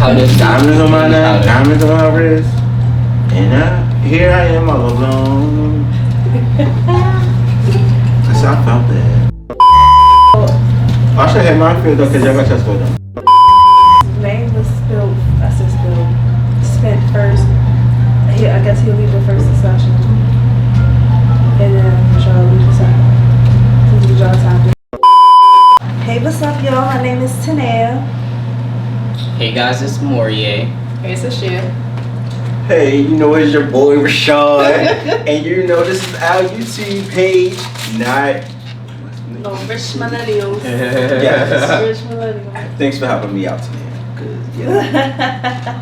How does diamonds on my neck, diamonds on my wrist, and here I am all alone. Cause I felt that. I should have my field though, cause y'all got your school though. His name was spelled, I said spelled, spent first. I guess he'll leave the first discussion. And then Rashad will leave the second. Since it's y'all time. Hey, what's up, y'all? My name is Taneya. Hey guys, it's Moriae. Hey, it's Ashia. Hey, you know it's your boy Rashad, and you know this is our YouTube page, not. No, Rich Millennials. Yes. Rich Millennials. Thanks for helping me out today. Cause yeah.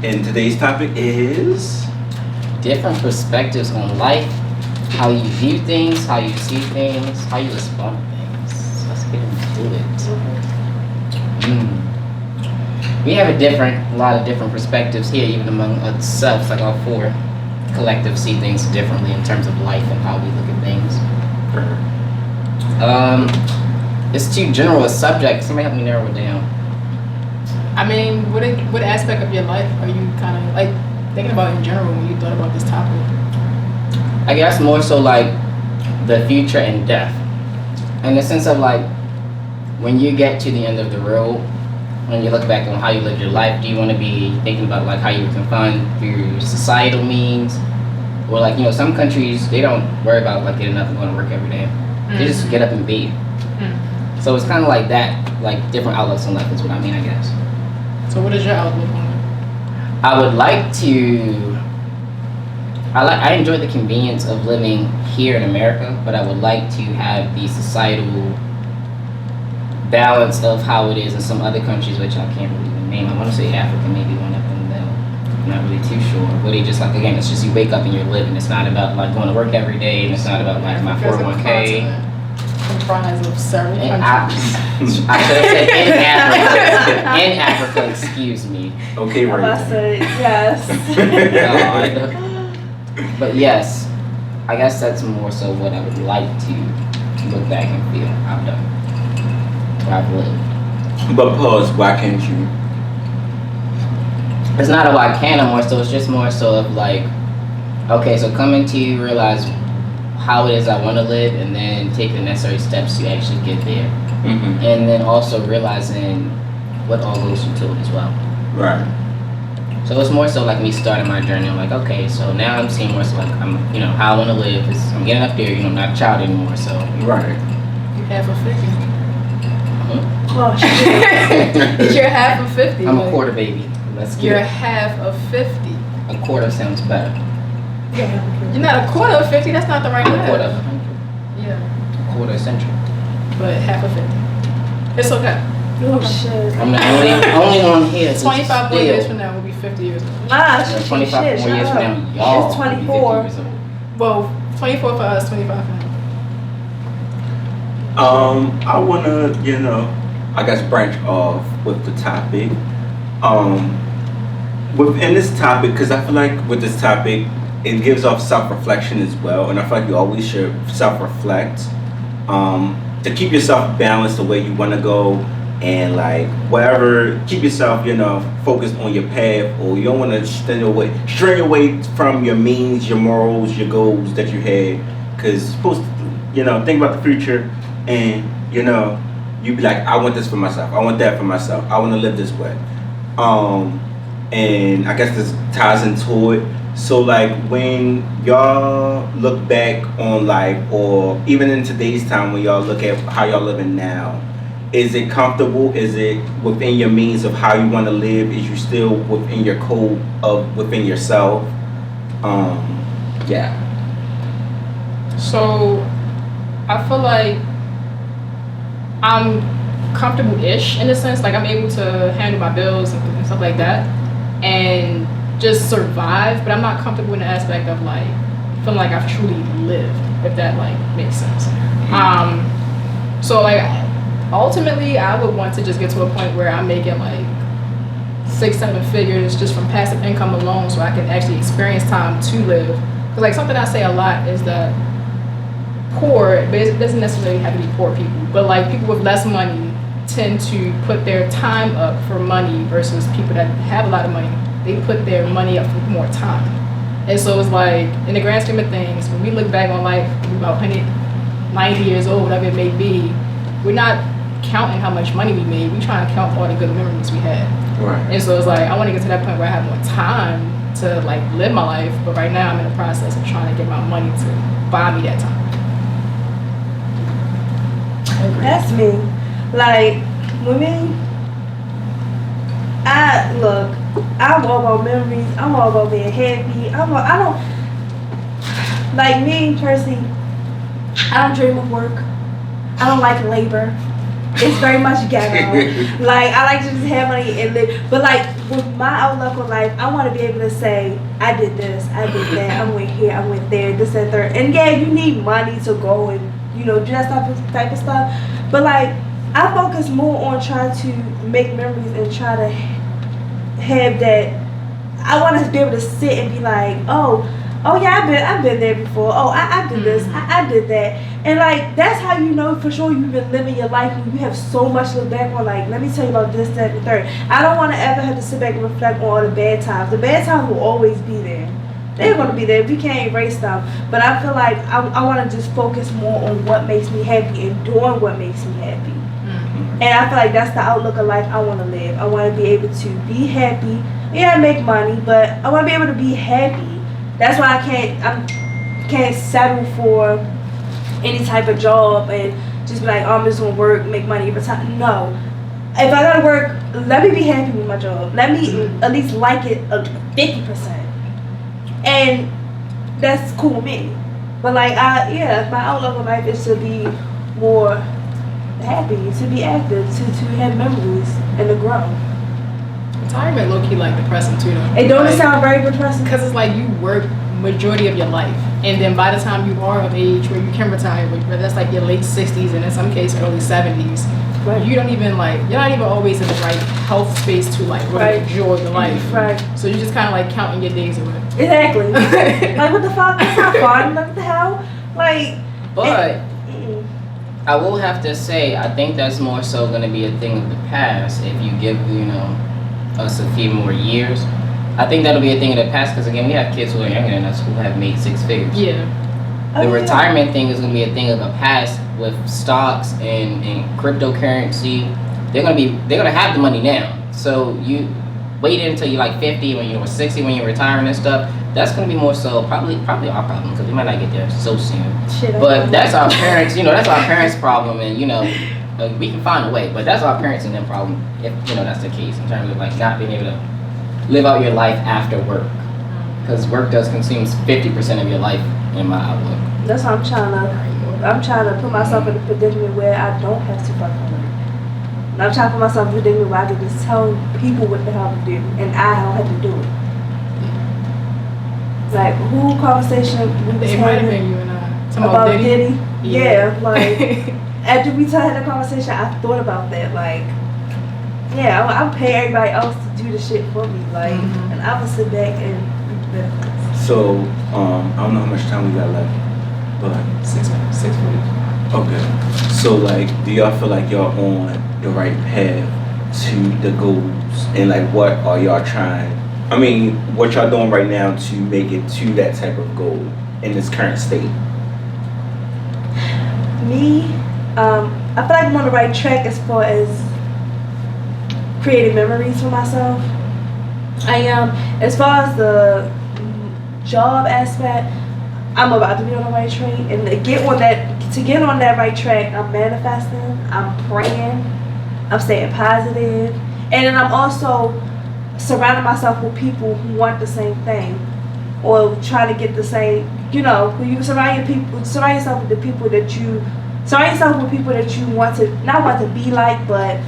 And today's topic is Different perspectives on life, how you view things, how you see things, how you respond to things. Let's get into it. We have a lot of different perspectives here, even among ourselves, like all four collectives see things differently in terms of life and how we look at things. It's too general a subject. Somebody help me narrow it down. I mean, what aspect of your life are you kind of like thinking about in general when you thought about this topic? I guess more so like the future and death. In the sense of like, when you get to the end of the road, when you look back on how you lived your life, do you want to be thinking about like how you were confined through societal means? Or like, you know, some countries, they don't worry about like getting up and going to work every day. They just get up and be. So it's kind of like that, like different outlooks on life is what I mean, I guess. So what is your outlook on it? I would like to, I enjoy the convenience of living here in America, but I would like to have the societal balance of how it is in some other countries, which I can't really even name. I want to say Africa, maybe one of them, though. I'm not really too sure. But they just like, again, it's just you wake up and you're living. It's not about like going to work every day, and it's not about like my 401k. Comprised of several countries. I should have said in Africa. In Africa, excuse me. okay, I right. said yes. God. But yes, I guess that's more so what I would like to look back and feel I've done. Where I've lived. But pause, why can't you? It's not a why can't, more so it's just more so of like, okay, so coming to realize how it is I want to live, and then take the necessary steps to actually get there. And then also realizing what all goes into it as well. Right. So it's more so like me starting my journey. I'm like, okay, so now I'm seeing more so like I'm, you know, how I want to live. Cause I'm getting up there, you know, I'm not a child anymore. So right. You half of 50. Oh shit. You're half of 50. I'm a quarter baby. Let's get You're it. half of 50. A quarter sounds better. You're not a quarter of 50. That's not the right A math. quarter of 100. Yeah, A quarter century. but half of 50. It's okay. Oh shit. I'm the only one here. 25 more years from now, we'll be 50 years old. Ah, Yeah, shit, 25 shit, more shut years up. from now, y'all It's will be 24. 50 years old. Well, 24 for us, 25 for him. I wanna, you know, I guess branch off with the topic. Within this topic, because I feel like with this topic, it gives off self-reflection as well, and I feel like you always should self-reflect to keep yourself balanced the way you want to go, and like whatever, keep yourself, you know, focused on your path, or you don't want to stray away from your means, your morals, your goals that you had, because you're supposed to, you know, think about the future, and you know, you be like, I want this for myself, I want that for myself, I want to live this way. And I guess this ties into it. So like when y'all look back on life, or even in today's time when y'all look at how y'all living now, is it comfortable? Is it within your means of how you want to live? Is you still within your code of within yourself? Yeah. So, I feel like I'm comfortable-ish in a sense. Like I'm able to handle my bills and stuff like that, and just survive. But I'm not comfortable in the aspect of like feeling like I've truly lived, if that like makes sense. So like ultimately, I would want to just get to a point where I'm making like 6-7 figures just from passive income alone, so I can actually experience time to live. Because like something I say a lot is that poor, but it doesn't necessarily have to be poor people, but like people with less money tend to put their time up for money versus people that have a lot of money. They put their money up for more time. And so it's like, in the grand scheme of things, when we look back on life, we're about 190 years old, whatever it may be, we're not counting how much money we made. We're trying to count all the good memories we had. Right. And so it's like, I want to get to that point where I have more time to like live my life, but right now I'm in the process of trying to get my money to buy me that time. That's me. Like, with me, I'm all about memories. I'm all about being happy. I don't, like me personally, I don't dream of work. I don't like labor. It's very much ghetto. Like, I like to just have money and live. But like, with my outlook on life, I want to be able to say, I did this, I did that, I went here, I went there, this and third. And yeah, you need money to go and, you know, do that type of stuff. But like, I focus more on trying to make memories and try to have that. I want to be able to sit and be like, oh yeah, I've been there before. Oh, I did this, I did that. And like, that's how you know for sure you've been living your life when you have so much to look back on. Like, let me tell you about this, that, and the third. I don't want to ever have to sit back and reflect on all the bad times. The bad times will always be there. They're going to be there. We can't erase them. But I feel like I want to just focus more on what makes me happy and doing what makes me happy. And I feel like that's the outlook of life I want to live. I want to be able to be happy. Yeah, I make money, but I want to be able to be happy. That's why I can't settle for any type of job and just be like, oh, I'm just gonna work, make money every time. No. If I gotta work, let me be happy with my job. Let me at least like it 50%. And that's cool with me. But like, my outlook on life is to be more happy, to be active, to have memories and to grow. Retirement low-key like depressing too though. It don't sound very depressing? Because it's like you work majority of your life, and then by the time you are of age where you can retire, whether that's like your late 60s and in some cases early 70s, right. You're not even always in the right health space to like really enjoy the life. Right. So you're just kind of like counting your days away. Exactly. Like, what the fuck? That's not fun. Like, what the hell? Like. But I will have to say, I think that's more so going to be a thing of the past if you give, us a few more years. I think that'll be a thing of the past because, again, we have kids who are younger than us who have made six figures. Yeah. The retirement thing is going to be a thing of the past with stocks and cryptocurrency. They're gonna have the money now. So you wait until you're like 50, when you're 60, when you're retiring and stuff. That's gonna be more so probably our problem because we might not get there so soon. But that's our parents. That's our parents' problem, and we can find a way. But that's our parents and their problem if that's the case in terms of like not being able to live out your life after work, because work does consume 50% of your life in my outlook. That's what I'm trying to put myself in a predicament where I don't have to fucking work. And I'm trying to put myself in a predicament where I can just tell people what the hell to do and I don't have to do it. Like, who conversation we was having you and I about Diddy? Yeah, like after we had that conversation, I thought about that. Like, yeah, I'll pay everybody else to do the shit for me. Like, and I would sit back and reap the benefits. So, I don't know how much time we got left, but 6 minutes. Okay. So, like, do y'all feel like y'all on the right path to the goals, and like, what are y'all trying? I mean, what y'all doing right now to make it to that type of goal in this current state? Me, I feel like I'm on the right track as far as creating memories for myself. I am. As far as the job aspect, I'm about to be on the right track, and to get on that right track, I'm manifesting, I'm praying, I'm staying positive, and then I'm also surrounding myself with people who want the same thing, or trying to get the same. When you surround yourself with people that you want to be like, but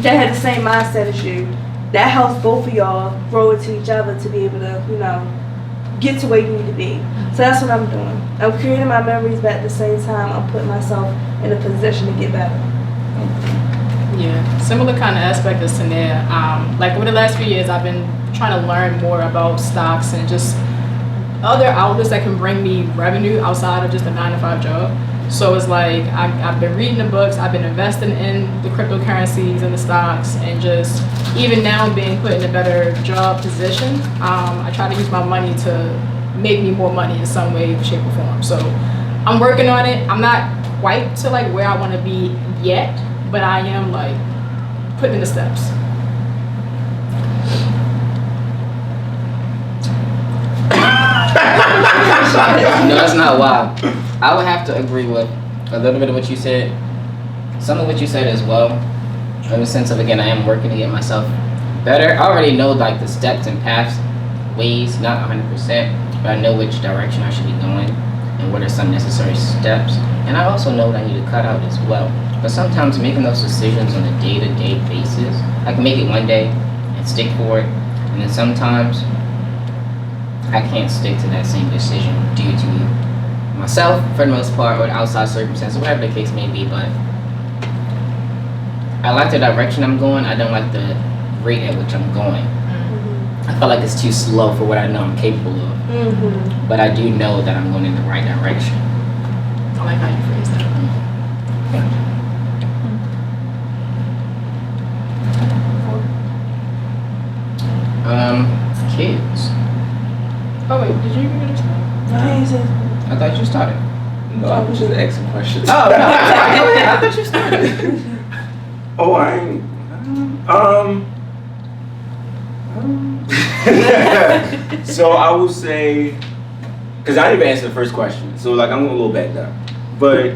that have the same mindset as you. That helps both of y'all grow into each other to be able to, get to where you need to be. So that's what I'm doing. I'm creating my memories, but at the same time, I'm putting myself in a position to get better. Yeah, similar kind of aspect as Taneya. Like over the last few years, I've been trying to learn more about stocks and just other outlets that can bring me revenue outside of just a 9-to-5 job. So it's like I've been reading the books, I've been investing in the cryptocurrencies and the stocks, and just even now being put in a better job position, I try to use my money to make me more money in some way, shape, or form. So I'm working on it. I'm not quite to like where I want to be yet, but I am like putting in the steps. No, that's not wild. I would have to agree with a little bit of what you said. Some of what you said as well. In the sense of, again, I am working to get myself better. I already know like the steps and paths, ways, not 100%, but I know which direction I should be going and what are some necessary steps. And I also know what I need to cut out as well. But sometimes making those decisions on a day-to-day basis, I can make it one day and stick for it. And then sometimes I can't stick to that same decision due to myself, for the most part, or the outside circumstances, whatever the case may be. But I like the direction I'm going. I don't like the rate at which I'm going. I feel like it's too slow for what I know I'm capable of. But I do know that I'm going in the right direction. I like how you phrase that. Kids. Oh wait, did you even understand? I thought you started. No, I was just asking questions. Oh, no. I thought you started. Oh, I ain't. So I would say, because I didn't even answer the first question, so like I'm a little back down. But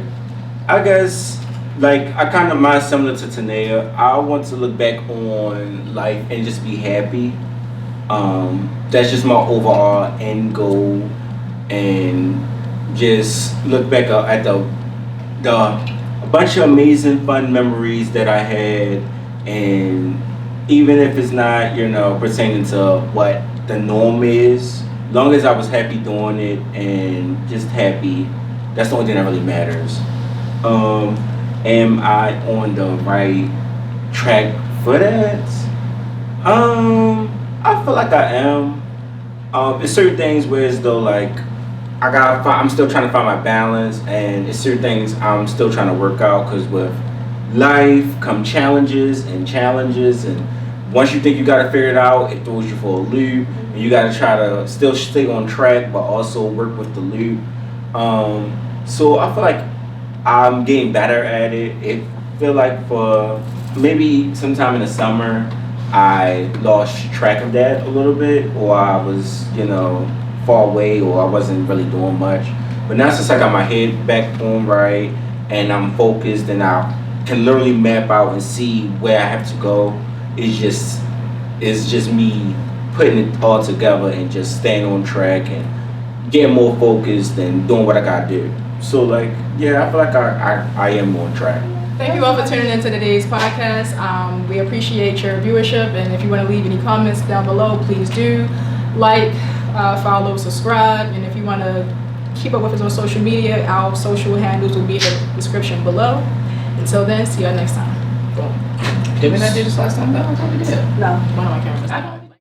I guess like I kind of mind similar to Taneya. I want to look back on life and just be happy. That's just my overall end goal, and just look back at the a bunch of amazing fun memories that I had, and even if it's not pertaining to what the norm is, long as I was happy doing it and just happy, that's the only thing that really matters. Am I on the right track for that? I feel like I am. It's certain things where as though like I'm still trying to find my balance, and it's certain things I'm still trying to work out, because with life come challenges, and once you think you got to figure it out, it throws you for a loop, and you got to try to still stay on track but also work with the loop. So I feel like I'm getting better at it. It feel like for maybe sometime in the summer I lost track of that a little bit, or I was far away, or I wasn't really doing much. But now since I got my head back on right and I'm focused and I can literally map out and see where I have to go, it's just me putting it all together and just staying on track and getting more focused and doing what I gotta do. So like, yeah, I feel like I am on track. Thank you all for tuning into today's podcast. We appreciate your viewership, and if you want to leave any comments down below, please do. Like, follow, subscribe, and if you want to keep up with us on social media, our social handles will be in the description below. Until then, see you next time. Boom. Did we not do this last time? No, I thought we did. No. One of my cameras.